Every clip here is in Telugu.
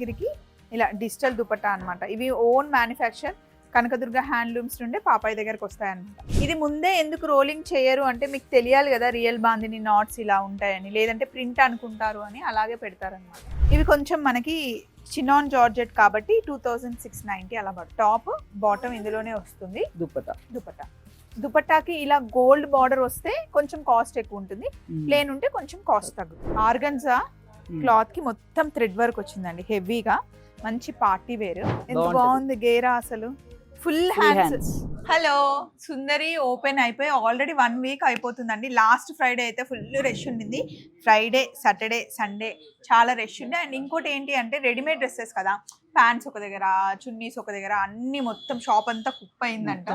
మంగళగిరికి ఇలా డిజిటల్ దుపట్టా అనమాట. ఇవి ఓన్ మ్యానుఫ్యాక్చర్ కనకదుర్గ హ్యాండ్లూమ్స్ నుండి పాపాయి దగ్గరకు వస్తాయన్నమాట. ఇది ముందే ఎందుకు రోలింగ్ చేయరు అంటే మీకు తెలియాలి కదా రియల్ బాందిని నాట్స్ ఇలా ఉంటాయని, లేదంటే ప్రింట్ అనుకుంటారు అని అలాగే పెడతారనమాట. ఇవి కొంచెం మనకి చినాన్ జార్జెట్ కాబట్టి 2690 అలా పడుతుంది. టాప్ బాటమ్ ఇందులోనే వస్తుంది. దుపట్టాకి ఇలా గోల్డ్ బార్డర్ వస్తే కొంచెం కాస్ట్ ఎక్కువ ఉంటుంది, ప్లేన్ ఉంటే కొంచెం కాస్ట్ తగ్గుతుంది. ఆర్గన్జా క్లాత్ కి మొత్తం థ్రెడ్ వర్క్ వచ్చిందండి, హెవీగా మంచి పార్టీ వేర్. ఎంత బాగుంది గేరా, అసలు ఫుల్ హ్యాండ్స్. హలో, సుందరి ఓపెన్ అయిపోయి ఆల్రెడీ 1 వీక్ అయిపోతుందండి. లాస్ట్ ఫ్రైడే అయితే ఫుల్ రష్ ఉండింది. ఫ్రైడే, సాటర్డే, సండే చాలా రష్ ఉండే. అండ్ ఇంకోటి ఏంటి అంటే రెడీమేడ్ డ్రెస్సెస్ కదా, ప్యాంట్స్ ఒక దగ్గర, చున్నీస్ ఒక దగ్గర, అన్ని మొత్తం షాప్ అంతా కుప్ప అయిందంట.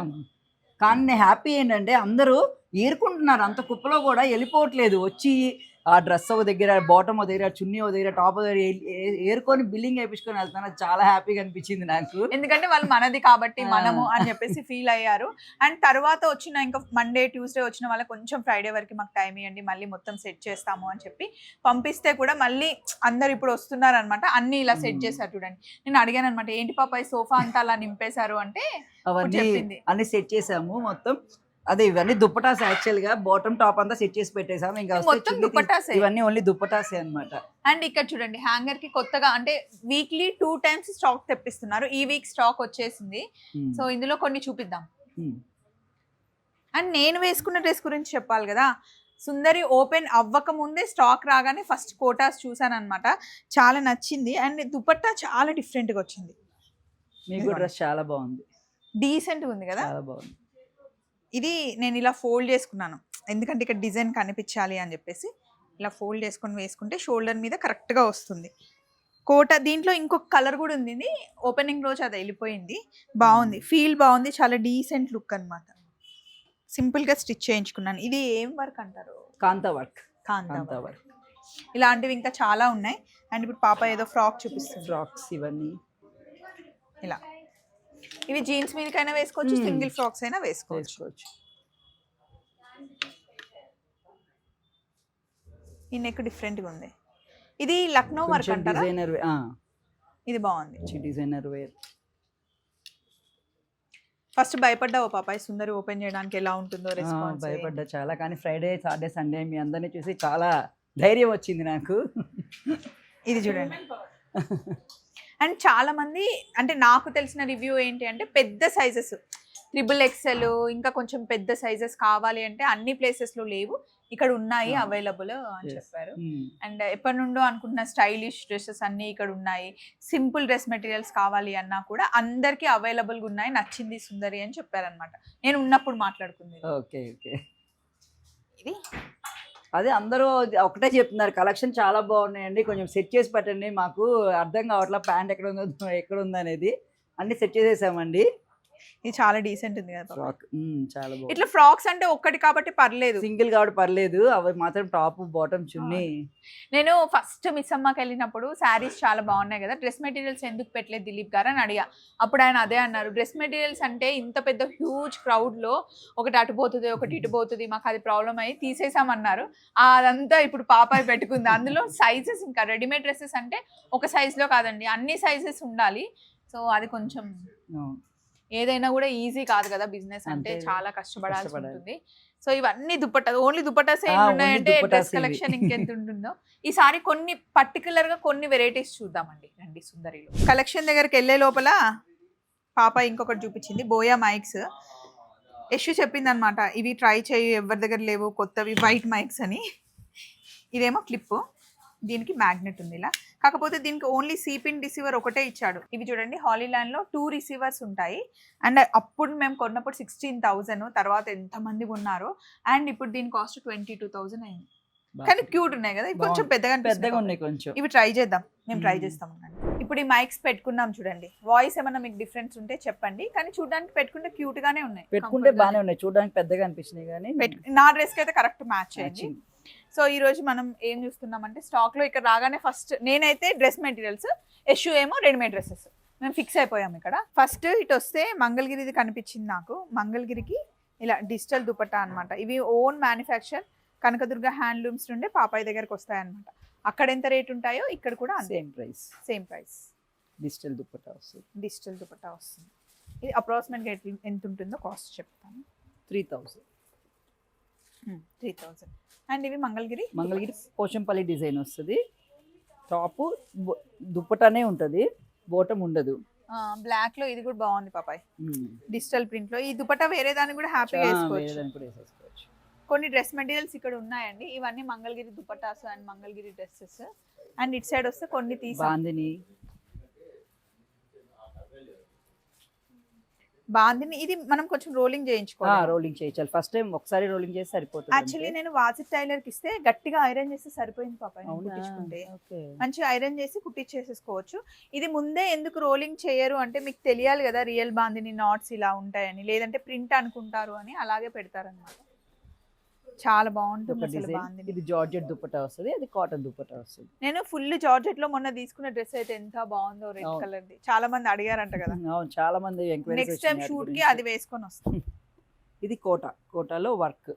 కానీ హ్యాపీ ఏంటంటే అందరూ ఏరుకుంటున్నారు, అంత కుప్పలో కూడా వెళ్ళిపోవట్లేదు. వచ్చి ఆ డ్రెస్ ఒక దగ్గర, బాటమ్ ఒక దగ్గర, చున్నీ ఒక దగ్గర, టాప్ దగ్గర ఏరుకొని బిల్లింగ్ వేయించుకొని వెళ్తాను. చాలా హ్యాపీగా అనిపించింది నాకు, ఎందుకంటే వాళ్ళు మనది కాబట్టి మనము అని చెప్పేసి ఫీల్ అయ్యారు. అండ్ తర్వాత వచ్చిన ఇంకా మండే ట్యూస్డే వచ్చిన వాళ్ళకి కొంచెం ఫ్రైడే వరకు మాకు టైం ఇవ్వండి, మళ్ళీ మొత్తం సెట్ చేస్తాము అని చెప్పి పంపిస్తే కూడా మళ్ళీ అందరు ఇప్పుడు వస్తున్నారు అనమాట. అన్ని ఇలా సెట్ చేశారు చూడండి. నేను అడిగాను అనమాట, ఏంటి పాప ఈ సోఫా అంతా అలా నింపేశారు అంటే అవన్నీ అన్ని సెట్ చేసాము మొత్తం. అదే ఇవన్నీ దుప్పటాస్, యాక్చువల్ గా బాటమ్ టాప్ అంతా సెట్ చేసి పెట్టేసాము. ఇంకా ఇవన్నీ ఓన్లీ దుప్పటాసే అన్నమాట. అండ్ ఇక్కడ చూడండి హ్యాంగర్ కి కొత్తగా అంటే వీక్లీ 2 times స్టాక్ తెప్పిస్తున్నారు. ఈ వీక్ స్టాక్ వచ్చేసింది. సో ఇందులో కొన్ని చూపిద్దాం. అండ్ నేను వేసుకున్న డ్రెస్ గురించి చెప్పాలి కదా, సుందరి ఓపెన్ అవ్వక ముందే స్టాక్ రాగానే ఫస్ట్ కోటాస్ చూసాను అనమాట. చాలా నచ్చింది. అండ్ దుపట్టా చాలా డిఫరెంట్ గా వచ్చింది. మీకు డ్రెస్ చాలా బాగుంది, డీసెంట్ ఉంది కదా, చాలా బాగుంది. ఇది నేను ఇలా ఫోల్డ్ చేసుకున్నాను, ఎందుకంటే ఇక్కడ డిజైన్ కనిపించాలి అని చెప్పేసి ఇలా ఫోల్డ్ చేసుకొని వేసుకుంటే షోల్డర్ మీద కరెక్ట్గా వస్తుంది. కోట దీంట్లో ఇంకొక కలర్ కూడా ఉంది, ఓపెనింగ్ రోజు అది వెళ్ళిపోయింది. బాగుంది, ఫీల్ బాగుంది, చాలా డీసెంట్ లుక్ అనమాట. సింపుల్గా స్టిచ్ చేయించుకున్నాను. ఇది ఏం వర్క్ అంటారు? కాంతా వర్క్. ఇలాంటివి ఇంకా చాలా ఉన్నాయి. అండ్ ఇప్పుడు పాప ఏదో ఫ్రాక్ చూపిస్తుంది. ఫ్రాక్స్ ఇవన్నీ ఇలా, ఇవి జీన్స్ మీదకైనా వేసుకోవచ్చు, సింగిల్ ఫ్రాక్స్ అయినా వేసుకోవచ్చు. ఈ నెక్ డిఫరెంట్ గా ఉంది. ఇది లక్నో వర్క్ అంటారా? ఇది బాగుంది, డిజైనర్ వేర్. ఫస్ట్ భయపడ్డావు పాప సుందరి ఓపెన్ చేయడానికి, ఎలా ఉంటుందో రెస్పాన్స్? భయపడ్డా చాలా, కానీ ఫ్రైడే, సాటర్డే, సండే మీ అందరినీ చూసి చాలా ధైర్యం వచ్చింది నాకు. ఇది చూడండి. అండ్ చాలా మంది అంటే నాకు తెలిసిన రివ్యూ ఏంటి అంటే పెద్ద సైజెస్ 3XL ఇంకా కొంచెం పెద్ద సైజెస్ కావాలి అంటే అన్ని ప్లేసెస్ లో లేవు, ఇక్కడ ఉన్నాయి అవైలబుల్ అని చెప్పారు. అండ్ ఎప్పటి నుండో అనుకుంటున్న స్టైలిష్ డ్రెస్సెస్ అన్ని ఇక్కడ ఉన్నాయి. సింపుల్ డ్రెస్ మెటీరియల్స్ కావాలి అన్నా కూడా అందరికి అవైలబుల్ గా ఉన్నాయి. నచ్చింది సుందరి అని చెప్పారనమాట, నేను ఉన్నప్పుడు మాట్లాడుకుంది. ఓకే ఓకే, ఇది అదే అందరూ ఒకటే చెప్తున్నారు, కలెక్షన్ చాలా బాగున్నాయండి, కొంచెం సెట్ చేసి పెట్టండి, మాకు అర్థం కావట్లా ప్యాంట్ ఎక్కడ ఉందో ఎక్కడ ఉందో అనేది. అన్ని సెట్ చేసేసామండి. ఇది చాలా డీసెంట్ ఉంది కదా ఫ్రాక్, చాలా బాగుంది. ఇట్లా ఫ్రాక్స్ అంటే ఒక్కటి కాబట్టి పర్లేదు, సింగిల్ కాబట్టి పర్లేదు, అవి మాత్రం టాప్ బాటమ్ చున్నీ. నేను ఫస్ట్ మిస్ అమ్మకి వెళ్ళినప్పుడు శారీస్ చాలా బాగున్నాయి కదా, డ్రెస్ మెటీరియల్స్ ఎందుకు పెట్టలేదు దిలీప్ గారు అని అడిగా. అప్పుడు ఆయన అదే అన్నారు, డ్రెస్ మెటీరియల్స్ అంటే ఇంత పెద్ద హ్యూజ్ క్రౌడ్ లో ఒకటి అటు పోతుంది ఒకటి ఇటు పోతుంది, మాకు అది ప్రాబ్లం అయ్యి తీసేసామన్నారు. అదంతా ఇప్పుడు పాపాయి పెట్టుకుంది. అందులో సైజెస్ ఇంకా రెడీమేడ్ డ్రెస్సెస్ అంటే ఒక సైజ్ లో కాదండి, అన్ని సైజెస్ ఉండాలి. సో అది కొంచెం ఏదైనా కూడా ఈజీ కాదు కదా, బిజినెస్ అంటే చాలా కష్టపడాల్సి ఉంటుంది. సో ఇవన్నీ దుపట్టా, ఓన్లీ దుపట్టాస్ ఏమి ఉన్నాయంటే డ్రెస్ కలెక్షన్ ఇంకెంత ఉంటుందో. ఈసారి కొన్ని పర్టికులర్ గా కొన్ని వెరైటీస్ చూద్దామండి రండి సుందరిలో. కలెక్షన్ దగ్గరికి వెళ్ళే లోపల పాప ఇంకొకటి చూపించింది, బోయా మైక్స్. యశు చెప్పింది అనమాట, ఇవి ట్రై చేయి, ఎవరి దగ్గర లేవు కొత్తవి వైట్ మైక్స్ అని. ఇదేమో క్లిప్, దీనికి మ్యాగ్నెట్ ఉంది ఇలా, కాకపోతే దీనికి ఓన్లీ సీపిన్ రిసీవర్ ఒకటే ఇచ్చాడు. ఇవి చూడండి హాలీలాండ్ లో 2 రిసీవర్స్ ఉంటాయి. అండ్ అప్పుడు మేము కొన్నప్పుడు 16,000, తర్వాత ఎంతమంది ఉన్నారు. అండ్ ఇప్పుడు దీని కాస్ట్ 22,000 అయింది. కానీ క్యూట్ ఉన్నాయి కదా, కొంచెం పెద్దగా ఉన్నాయి కొంచెం. ఇవి ట్రై చేద్దాం, మేము ట్రై చేస్తాం. ఇప్పుడు ఈ మైక్స్ పెట్టుకున్నాం చూడండి, వాయిస్ ఏమన్నా మీకు డిఫరెన్స్ ఉంటే చెప్పండి. కానీ చూడడానికి పెట్టుకుంటే క్యూట్ గానే ఉన్నాయి, పెట్టుకుంటే బాగానే ఉన్నాయి, చూడడానికి పెద్దగా అనిపించినాయి. కానీ నా డ్రెస్ కి అయితే కరెక్ట్ మ్యాచ్ అయింది. సో ఈ రోజు మనం ఏం చూస్తున్నామంటే స్టాక్ లో ఇక్కడ రాగానే ఫస్ట్ నేనైతే డ్రెస్ మెటీరియల్స్, యశు ఏమో రెడీమేడ్ డ్రెస్సెస్, మేము ఫిక్స్ అయిపోయాం ఇక్కడ. ఫస్ట్ ఇటు వస్తే మంగళగిరిది కనిపించింది నాకు. మంగళగిరికి ఇలా డిజిటల్ దుపట్టా అనమాట. ఇవి ఓన్ మ్యానుఫ్యాక్చర్ కనకదుర్గ హ్యాండ్లూమ్స్ నుండి పాపాయి దగ్గరకు వస్తాయన్నమాట. అక్కడ ఎంత రేట్ ఉంటాయో ఇక్కడ కూడా సేమ్ ప్రైస్. డిజిటల్ దుప్పటా వస్తుంది. డిజిటల్ దుపట్టా వస్తుంది. ఇది అప్రాక్సిమేట్గా ఎంత ఉంటుందో కాస్ట్ చెప్తాను. 3000. 3000. అండ్ ఇవి మంగళగిరి పోచంపల్లి డిజైన్ వస్తుంది. టాప్ దుప్పటానే ఉంటుంది, బోటం ఉండదు. బ్లాక్ లో ఇది కూడా బాగుంది పాపాయ్, డిజిటల్ ప్రింట్ లో. ఈ దుపట్టా వేరే దాన్ని కూడా హ్యాపీగా వేసుకోవచ్చు. కొన్ని డ్రెస్ మెటీరియల్స్ ఇక్కడ ఉన్నాయండి. ఇవన్నీ Mangalagiri dupattas and Mangalagiri dresses. And it side వస్తే కొన్ని బాందిని ఇది మనం కొంచెం రోలింగ్ చేయించుకోవాలి. రోలింగ్ చేయించాలి ఫస్ట్ టైం, ఒకసారి రోలింగ్ చేసి సరిపోతుంది. యాక్చువల్లీ నేను వాజిట్ టైలర్ కి ఇస్తే గట్టిగా ఐరన్ చేస్తే సరిపోయింది పాపాయ్. కుట్టించుకుంటే మంచిగా ఐరన్ చేసి కుట్టించేసేసుకోవచ్చు. ఇది ముందే ఎందుకు రోలింగ్ చేయరు అంటే మీకు తెలియాలి కదా రియల్ బాందిని నాట్స్ ఇలా ఉంటాయని, లేదంటే ప్రింట్ అనుకుంటారు అని అలాగే పెడతారన్నమాట. చాలా బాగుంటుంది అసలు బాందిని. ఇది జార్జెట్ దుపట్టా వస్తుంది, అది కాటన్ దుపట్టా వస్తుంది. నేను ఫుల్ జార్జెట్ లో మొన్న తీసుకున్న డ్రెస్ అయితే ఎంత బాగుందో, రెడ్ కలర్ ది. చాలా మంది అడిగారంట కదా. చాలా మంది నెక్స్ట్ టైం షూట్ కి అది వేసుకొని వస్తాం. ఇది కోటాలో వర్క్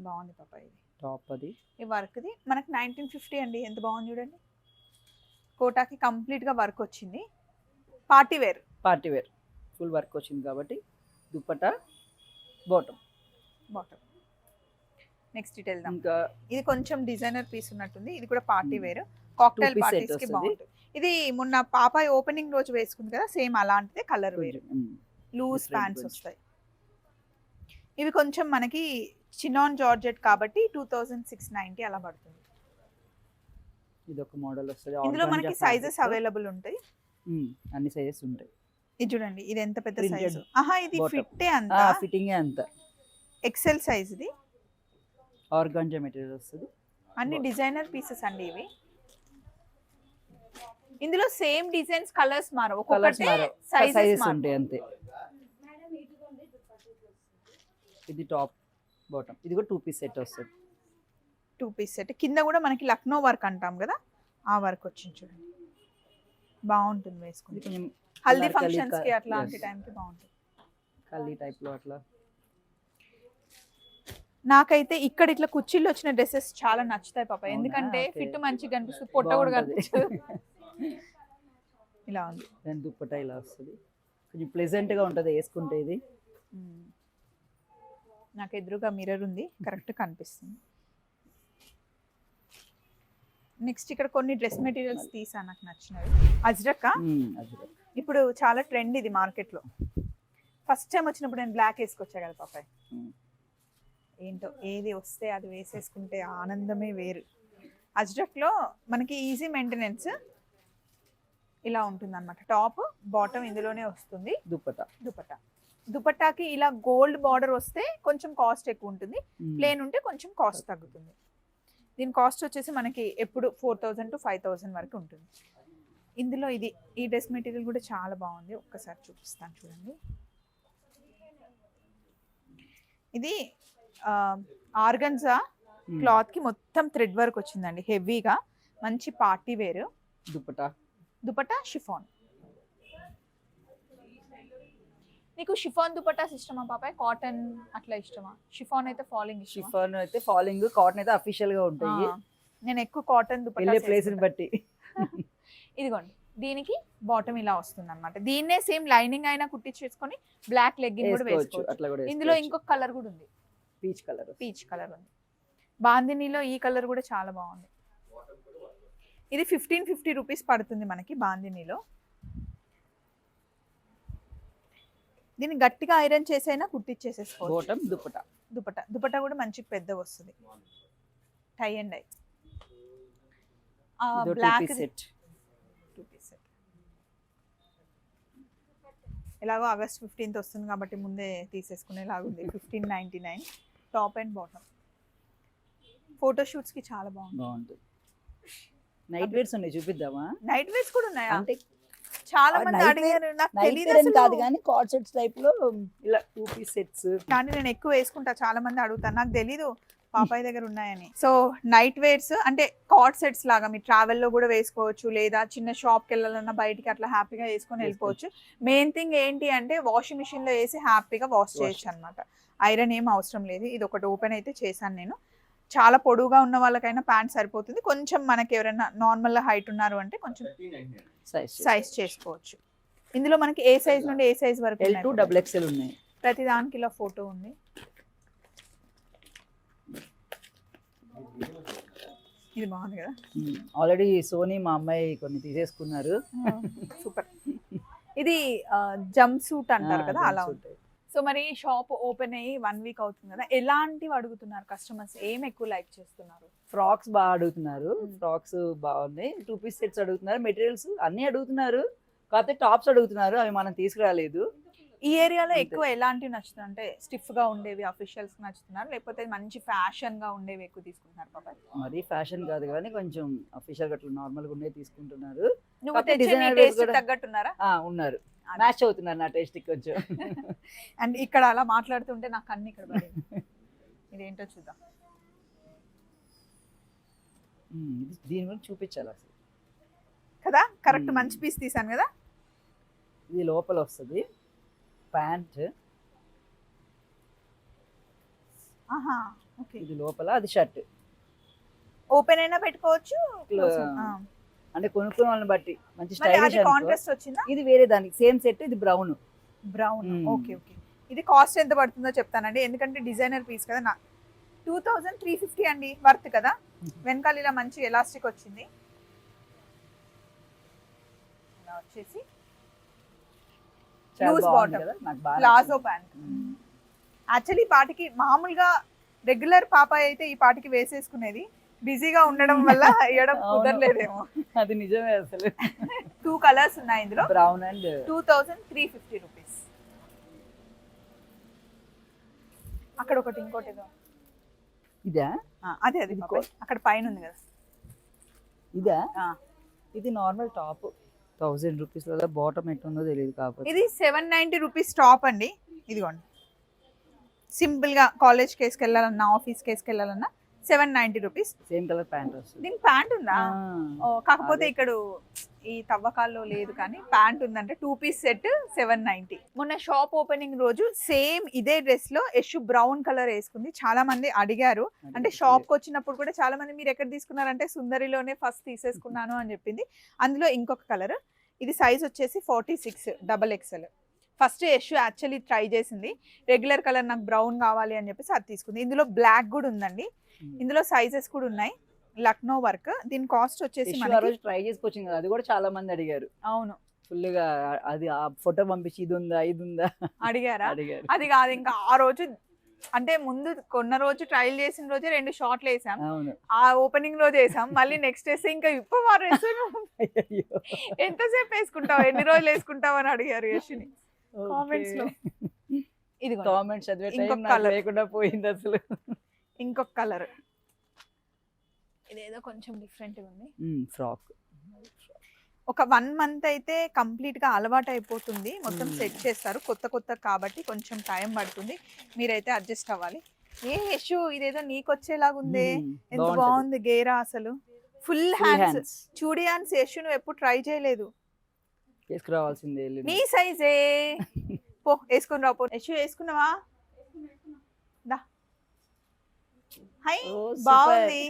బాగుంది పాప. ఇది టాప్, అది ఈ వర్క్ ది మనకి 1950 అండి. ఎంత బాగుంది చూడండి. కోటాకి కంప్లీట్ గా వర్క్ వచ్చింది. పార్టీ వేర్ ఫుల్ వర్క్ వచ్చింది కాబట్టి దుపట్టా బాటమ్. నెక్స్ట్ ఇట్ వెళ్దాం. ఇది కొంచెం డిజైనర్ పీస్ ఉన్నట్టుంది. ఇది కూడా పార్టీ వేర్, కాక్టైల్ పార్టీస్ కి బాగుంటుంది. ఇది మొన్న పాపాయ్ ఓపెనింగ్ రోజు వేసుకుంది కదా, సేమ్ అలాంటిదే కలర్ వేర్. లూజ్ ప్యాంట్స్ వస్తాయి. ఇవి కొంచెం మనకి చినాన్ జార్జెట్ కాబట్టి 2690 అలా పడుతుంది. ఇది ఒక మోడల్ వస్తుంది. ఇందులో మనకి సైజెస్ అవైలబుల్ ఉంటాయి, అన్ని సైజెస్ ఉంటాయి. ఇది చూడండి, ఇది ఎంత పెద్ద సైజ్. ఇది ఫిట్టింగ్ అంత ఎక్సెల్ సైజ్. ఇది ఆర్గాంజా మెటీరియల్ వస్తుంది. అన్ని డిజైనర్ పీసెస్ అండి ఇవి. ఇందులో సేమ్ డిజైన్స్ కలర్స్ మారవు, ఒక్కొక్కటి సైజెస్ ఉంటాయి అంతే. ఇది టాప్ బాటమ్, ఇది కూడా 2 పీస్ సెట్ వస్తుంది. 2 పీస్ సెట్ కింద కూడా మనకి లక్నో వర్క్ అంటాం కదా, ఆ వర్క్ వచ్చింది చూడండి. బాగుంటుంది వేసుకుంటే, హల్దీ ఫంక్షన్స్ కి అట్లాంటి టైం కి బాగుంటుంది. కల్లీ టైప్ లో అట్లా. నాకైతే ఇక్కడ ఇట్లా కుర్చీలు వచ్చిన డ్రెస్సెస్ చాలా నచ్చుతాయి పాప, ఎందుకంటే ఫిట్ మంచిగా కనిపిస్తుంది, పొట్ట కూడా కనిపిస్తుంది. ఇలా ఉంది. దుప్పట్టా ఇలా వస్తుంది, కొంచెం ప్లెజెంట్ గా ఉంటది వేసుకుంటే. ఇది నాకు ఎదురుగా మిర్రర్ ఉంది, కరెక్ట్ కనిపిస్తుంది. నెక్స్ట్ ఇక్కడ కొన్ని డ్రెస్ మెటీరియల్స్ తీసా నాకు నచ్చినవి. అజ్రక్ ఇప్పుడు చాలా ట్రెండ్ ఇది మార్కెట్ లో. ఫస్ట్ టైం వచ్చినప్పుడు నేను బ్లాక్ వేసుకొచ్చా కదా పాపాయ్. ఏంటో ఏది వస్తే అది వేసేసుకుంటే ఆనందమే వేరు. అజ్రక్లో మనకి ఈజీ మెయింటెనెన్స్ ఇలా ఉంటుంది అనమాట. టాప్ బాటమ్ ఇందులోనే వస్తుంది. దుపట్టాకి ఇలా గోల్డ్ బార్డర్ వస్తే కొంచెం కాస్ట్ ఎక్కువ ఉంటుంది, ప్లేన్ ఉంటే కొంచెం కాస్ట్ తగ్గుతుంది. దీని కాస్ట్ వచ్చేసి మనకి ఎప్పుడు 4000 to 5000 వరకు ఉంటుంది. ఇందులో ఈ డ్రెస్ మెటీరియల్ కూడా చాలా బాగుంది, ఒక్కసారి చూపిస్తాను చూడండి. ఇది ఆర్గన్జా క్లాత్ కి మొత్తం థ్రెడ్ వర్క్ వచ్చిందండి, హెవీగా మంచి పార్టీ వేర్. దుపట్టా షిఫాన్. నీకు షిఫాన్ దుపట్టాస్ ఇష్టమా పాపాయ్, కాటన్ అట్లా ఇష్టమా? షిఫాన్ అయితే ఫాలింగ్, కాటన్ అయితే అఫీషియల్ గా ఉంటాయి. నేను ఎక్కువ కాటన్ దుపట్టా ప్లేస్ ని బట్టి. ఇదిగోండి, దీనికి బాటమ్ ఇలా వస్తుంది అనమాట. దీన్నే సేమ్ లైనింగ్ అయినా కుట్టించేసుకొని బ్లాక్ లెగ్గింగ్ కూడా వేసుకోవచ్చు. ఇందులో ఇంకొక కలర్ కూడా ఉంది, పీచ్ కలర్ ఉంది. బాందినీలో ఈ కలర్ కూడా చాలా బాగుంది. ఇది 1550 రూపీస్ పడుతుంది మనకి బాందినీలో. దీన్ని గట్టిగా ఐరన్ చేసైనా కుట్టించేసేసుకోవచ్చు. దుపట్టా కూడా మంచి పెద్ద వస్తుంది, tie and dye. Block set. ఎలాగో ఆగస్ట్ 15th వస్తుంది కాబట్టి ముందే తీసేసుకునేలాగుంది. 1599 టాప్ అండ్ బాటమ్. ఫోటోషూట్స్ కి చాలా బాగుంటుంది. నైట్ వేర్స్ ఉన్నాయి, చూపిద్దామా? నైట్ వేర్స్ కూడా ఉన్నాయా? అంటే చాలా మంది అడిగారు, నాకు తెలియదు కాదు కానీ కార్డ్ సెట్స్ టైప్ లో ఇలా 2 పీస్ సెట్స్. కానీ నేను ఎక్కువ వేసుకుంటా, చాలా మంది అడుగుతారు, నాకు తెలీదు పాపాయ్ దగ్గర ఉన్నాయని. సో నైట్ వేర్స్ అంటే కార్డ్ సెట్స్ లాగా మీరు ట్రావెల్ లో కూడా వేసుకోవచ్చు, లేదా చిన్న షాప్ కి వెళ్ళాలన్నా బయటికి అట్లా హ్యాపీగా వేసుకొని వెళ్ళిపోవచ్చు. మెయిన్ థింగ్ ఏంటి అంటే వాషింగ్ మిషన్ లో వేసి హ్యాపీగా వాష్ చేయొచ్చు అనమాట, ఐరన్ ఏం అవసరం లేదు. ఇది ఒకటి ఓపెన్ అయితే చేశాను నేను. చాలా పొడువుగా ఉన్న వాళ్ళకైనా ప్యాంట్ సరిపోతుంది. కొంచెం మనకి ఎవరైనా నార్మల్ హైట్ ఉన్నారు అంటే కొంచెం సైజ్ చేసుకోవచ్చు. ఇందులో మనకి ఏ సైజ్ నుండి ఏ సైజ్ వరకు L2 XXL ఉన్నాయి. ప్రతి దానికి ఇలా ఫోటో ఉంది. ఇది బాగుంది కదా. ఆల్రెడీ సోనీ మా అమ్మాయి కొన్ని తీసేసుకున్నారు. సూపర్. ఇది జంప్ సూట్ అంటారు కదా, అలా ఉంటుంది. సో మరి షాప్ ఓపెన్ అయ్యి 1 వీక్ అవుతుంది కదా, ఎలాంటివి అడుగుతున్నారు కస్టమర్స్? ఏం ఎక్కువ లైక్ చేస్తున్నారు? ఫ్రాక్స్ బాగా అడుగుతున్నారు. ఫ్రాక్స్ బాగున్నాయి. 2 పీస్ సెట్స్ అడుగుతున్నారు. మెటీరియల్స్ అన్ని అడుగుతున్నారు. కాకపోతే టాప్స్ అడుగుతున్నారు. అవి మనం తీసుకురాలేదు. ఈ ఏరియాలో ఎక్కువ ఎలాంటివి నచ్చుతుంది? అంటే స్టిఫ్ గా ఉండేవి అఫీషియల్స్ నచ్చుతున్నారు, లేకపోతే మంచి ఫ్యాషన్ గా ఉండేవి ఎక్కువ తీసుకుంటున్నారు? పాప మరి ఫ్యాషన్ కాదు కానీ కొంచెం అఫీషియల్ గా నార్మల్ గా ఉండేవి తీసుకుంటున్నారు. నువ్వు తెచ్చిన టేస్ట్ తగ్గట్టున్నారా? ఉన్నారు. మ్యాచ్ అవుతున్నారు నా టేస్ట్ కొంచెం. అండ్ ఇక్కడ అలా మాట్లాడుతుంటే నాకు అన్ని ఇక్కడ పడింది. ఇదేంటో చూద్దాం. దీని గురించి చూపించాలి అసలు కదా. కరెక్ట్, మంచి పీస్ తీసాను కదా. ఇది లోపల వస్తుంది ప్యాంట్. ఇది లోపల, అది షర్ట్. ఓపెన్ అయినా పెట్టుకోవచ్చు. అంటే కొనుక్కున్న వాళ్ళని బట్టి మంచి స్టైలిష్. కాంట్రాస్ట్ వచ్చిందా? ఇది వేరే దానికి సేమ్ సెట్. ఇది బ్రౌన్. ఓకే. ఇది కాస్ట్ ఎంత పడుతుందో చెప్తానండి, ఎందుకంటే డిజైనర్ పీస్ కదా. 2350 అండి, వర్త్ కదా. వెనకాల ఇలా మంచి ఎలాస్టిక్ వచ్చింది. ఇలా వచ్చేసి loose bottom, palazzo pant. Actually పాటికి మామూలుగా రెగ్యులర్ పాపాయ్ అయితే ఈ పాటికి వేసేసుకునేది, బిజీగా ఉండడం వల్ల వేయడం కుదరలేదేమో. అది నిజమే అసలు. 2 కలర్స్ ఉన్నాయి ఇందులో, బ్రౌన్ అండ్ 2350 రూపీస్. అక్కడ ఒకటి ఇంకోటి ఏదో. ఇదా? అదే అక్కడ పైన ఉంది కదా. ఇదా? ఇది నార్మల్ టాప్ 1000 రూపీస్. బాటమ్ ఎట్టుందో తెలియదు. కాకపోతే ఇది 790 రూపీస్ టాప్ అండి. ఇదిగోండి, సింపుల్ గా కాలేజ్ కేసుకి వెళ్ళాలన్నా, ఆఫీస్ కేసుకి వెళ్ళాలన్నా 790 రూపీస్. సేమ్ కలర్ ప్యాంట్ వస్తుంది. దీనికి ప్యాంట్ ఉందా? కాకపోతే ఇక్కడ ఈ తవ్వకాల్లో లేదు, కానీ ప్యాంట్ ఉందంటే 2 పీస్ సెట్ 790. మొన్న షాప్ ఓపెనింగ్ రోజు సేమ్ ఇదే డ్రెస్ లో యశు బ్రౌన్ కలర్ వేసుకుంది. చాలా మంది అడిగారు, అంటే షాప్ కి వచ్చినప్పుడు కూడా చాలా మంది మీరు ఎక్కడ తీసుకున్నారంటే సుందరిలోనే ఫస్ట్ తీసేసుకున్నాను అని చెప్పింది. అందులో ఇంకొక కలర్, ఇది సైజ్ వచ్చేసి 46 XXL. First Yashu actually try చేసింది, రెగ్యులర్ కలర్ నాకు బ్రౌన్ కావాలి అని చెప్పేసి అది తీసుకుంది. ఇందులో బ్లాక్ కూడా ఉందండి. ఇందులో సైజెస్ కూడా ఉన్నాయి. లక్నో వర్క్. దీని కాస్ట్ వచ్చేసి ట్రై చేసుకొచ్చింది కదా, అది కూడా చాలా మంది అడిగారు. అవును, ఫుల్ గా అది ఆ ఫోటో పంపించి ఇది ఉందా ఇది ఉందా అడిగారా? అది కాదు, ఇంకా ఆ రోజు అంటే ముందు కొన్న రోజు ట్రయల్ చేసిన రోజే 2 షార్ట్లు వేసాం. ఆ ఓపెనింగ్ రోజు వేసాం. మళ్ళీ నెక్స్ట్ వేస్తే ఇంకా ఇప్పుడు వారు ఎంతసేపు వేసుకుంటావు, ఎన్ని రోజులు వేసుకుంటావు అని అడిగారు యశుని కామెంట్స్ లో. ఇది కామెంట్స్ లేకుండా పోయింది అసలు. ఇంకొక కలర్, ఇదేదో కొంచెం డిఫరెంట్ గా ఉంది. ఫ్రాక్. ఒక 1 మంత్ అయితే కంప్లీట్ గా అలవాటు అయిపోతుంది, మొత్తం సెట్ చేస్తారు. కొత్త కాబట్టి కొంచెం టైం పడుతుంది, మీరైతే అడ్జస్ట్ అవ్వాలి. ఏ యశు, ఇదేదో నీకు వచ్చేలాగుంది, ఎంత బాగుంది గేరా అసలు. ఫుల్ హ్యాండ్స్, చూడి హ్యాండ్స్. యశు నువ్వు ఎప్పుడు ట్రై చేయలేదు, వేసుకురావాల్సిందే. నీ సైజే పో, వేసుకుని రాపో. యశు వేసుకున్నావా? హై, బాగుంది.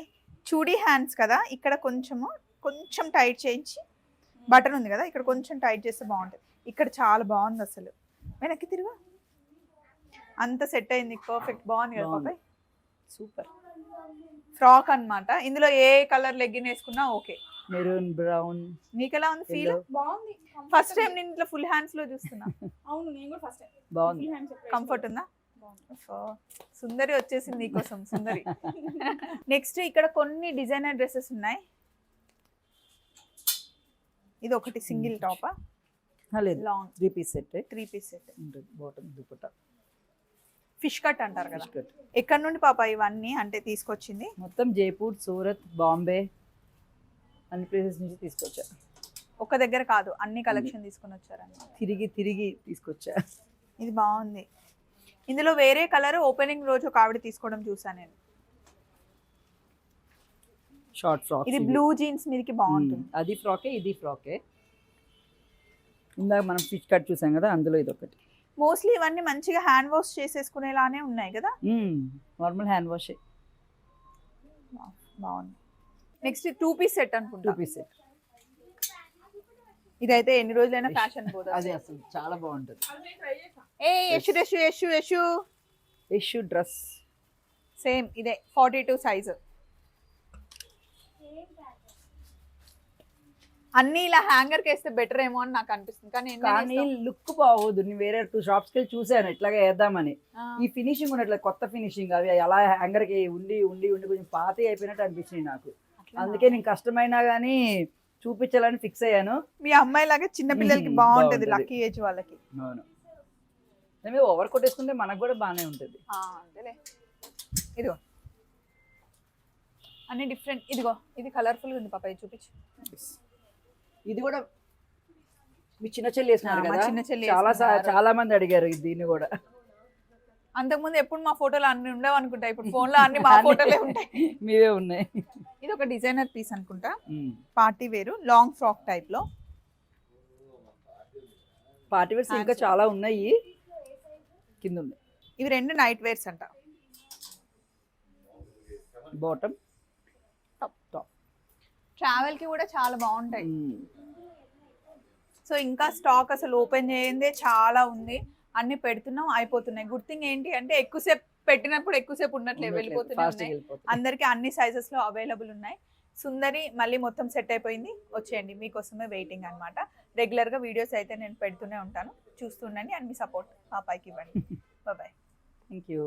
చూడీ హ్యాండ్స్ కదా, ఇక్కడ కొంచెం టైట్ చేయించి, బటన్ ఉంది కదా ఇక్కడ కొంచెం టైట్ చేస్తే బాగుంటుంది. ఇక్కడ చాలా బాగుంది అసలు. వెనక్కి తిరుగు, అంత సెట్ అయింది, పర్ఫెక్ట్. బాగుంది కదా బాబాయ్, సూపర్. ఫ్రాక్ అన్నమాట. ఇందులో ఏ కలర్ లెగ్గిన్ వేసుకున్నా ఓకే. Maroon, brown. నీకెలా ఉంది ఫీల్? బాగుంది. ఫస్ట్ టైం నేను ఇట్లా ఫుల్ హ్యాండ్స్ లో చూస్తున్నా. అవును, నేను కూడా ఫస్ట్ టైం. బాగుంది. కంఫర్ట్ ఉందా? సుందరి వచ్చేసింది నీకోసం, సుందరి. నెక్స్ట్ ఇక్కడ కొన్ని డిజైనర్ డ్రెస్సెస్ ఉన్నాయి. ఇది ఒకటి single top, long 3 piece set. 3 piece set. Bottom dupatta, fish cut అంటారు కదా. ఎక్కడ నుండి పాప ఇవన్నీ అంటే తీసుకొచ్చింది? మొత్తం జైపూర్, సూరత్, బాంబే అన్ని ప్లేసెస్ నుంచి తీసుకొచ్చా. ఒక దగ్గర కాదు, అన్ని కలెక్షన్ తీసుకొని వచ్చారని తిరిగి తీసుకొచ్చా. ఇది బాగుంది. ఇందులో వేరే కలర్ ఓపెనింగ్ రోజు ఒక ఆవిడ తీసుకోవడం చూసాను నేను. షార్ట్ ఫ్రాక్, ఇది బ్లూ జీన్స్ మీదకి బాగుంటుంది. అది ఫ్రాకే, ఇది ఫ్రాకే. ఇందాక మనం ఫిష్ కట్ చూసాం కదా, అందులో ఇది ఒకటి. మోస్ట్లీ ఇవన్నీ మంచిగా హ్యాండ్ వాష్ చేసేసుకునేలానే ఉన్నాయి కదా. Normal hand wash. బాగుంది. నెక్స్ట్ 2 పీస్ సెట్ 2 అనుకుంటా. Piece set. ఇదైతే ఎన్ని రోజులైనా ఫ్యాషన్ పోదు. అది అసలు చాలా బాగుంటుంది. ఏ యశు ఇష్యూ డ్రెస్ సేమ్ ఇదే 42 సైజు. అన్ని ఇలా హ్యాంగర్ కి వేస్తే బెటర్ ఏమో అని నాకు అనిపిస్తుంది, కానీ కానీ లుక్ బాగోదు. నేను వేరే 2 షాప్స్కి వెళ్ళి చూసాను ఇట్లాగే వేద్దామని. ఈ ఫినిషింగ్ ఉన్నట్ల కొత్త ఫినిషింగ్ అవి ఎలా హ్యాంగర్ కి ఉండి ఉండి ఉండి కొంచెం పాత అయిపోయినట్టు అనిపించింది నాకు. అందుకే నేను కష్టమైనా కానీ చూపించాలని ఫిక్స్ అయ్యాను. మీ అమ్మాయి లాగా చిన్న పిల్లలకి బాగుంటది, లక్కీ ఏజ్ వాళ్ళకి. అవును, మేము ఓవర్ కొట్టేసుకుంటే మనకు కూడా బాగానే ఉంటుంది. అంతేలే. ఇదిగో అన్ని డిఫరెంట్. ఇదిగో ఇది కలర్ఫుల్ గా ఉంది పాప, ఇది చూపించు. ఇది కూడా మీ చిన్న చెల్లి వేసినారు మా కదా, చిన్న చెల్లి చాలా మంది అడిగారు దీన్ని కూడా. అంతకుముందు ఎప్పుడు మా ఫోటోలు అన్ని ఉండవు అనుకుంటా, ఇప్పుడు ఫోన్ లో అన్ని మా ఫోటోలే ఉంటాయి. మీవే ఉన్నాయి. ఇది ఒక డిజైనర్ పీస్ అనుకుంటా, పార్టీ వేరు లాంగ్ ఫ్రాక్ టైప్ లో. పార్టీ వేర్స్ ఇంకా చాలా ఉన్నాయి కింద ఉన్నాయి. ఇవి 2 నైట్ వేర్స్ అంట. బాటమ్ టాప్ ట్రావెల్ కి కూడా చాలా బాగుంటాయి. సో ఇంకా స్టాక్ అసలు ఓపెన్ చేయందే చాలా ఉంది, అన్ని పెడుతున్నాం అయిపోతున్నాయి. గుడ్ థింగ్ ఏంటి అంటే ఎక్కువసేపు పెట్టినప్పుడు ఎక్కువసేపు ఉన్నట్లే వెళ్ళిపోతున్నాయి. అందరికి అన్ని సైజెస్ లో అవైలబుల్ ఉన్నాయి. సుందరి మళ్ళీ మొత్తం సెట్ అయిపోయింది, వచ్చేయండి, మీకోసమే వెయిటింగ్ అనమాట. రెగ్యులర్ గా వీడియోస్ అయితే నేను పెడుతూనే ఉంటాను, చూస్తుండండి, అండ్ మీ సపోర్ట్ పాపాయికి ఇవ్వండి. బాయ్. Thank you.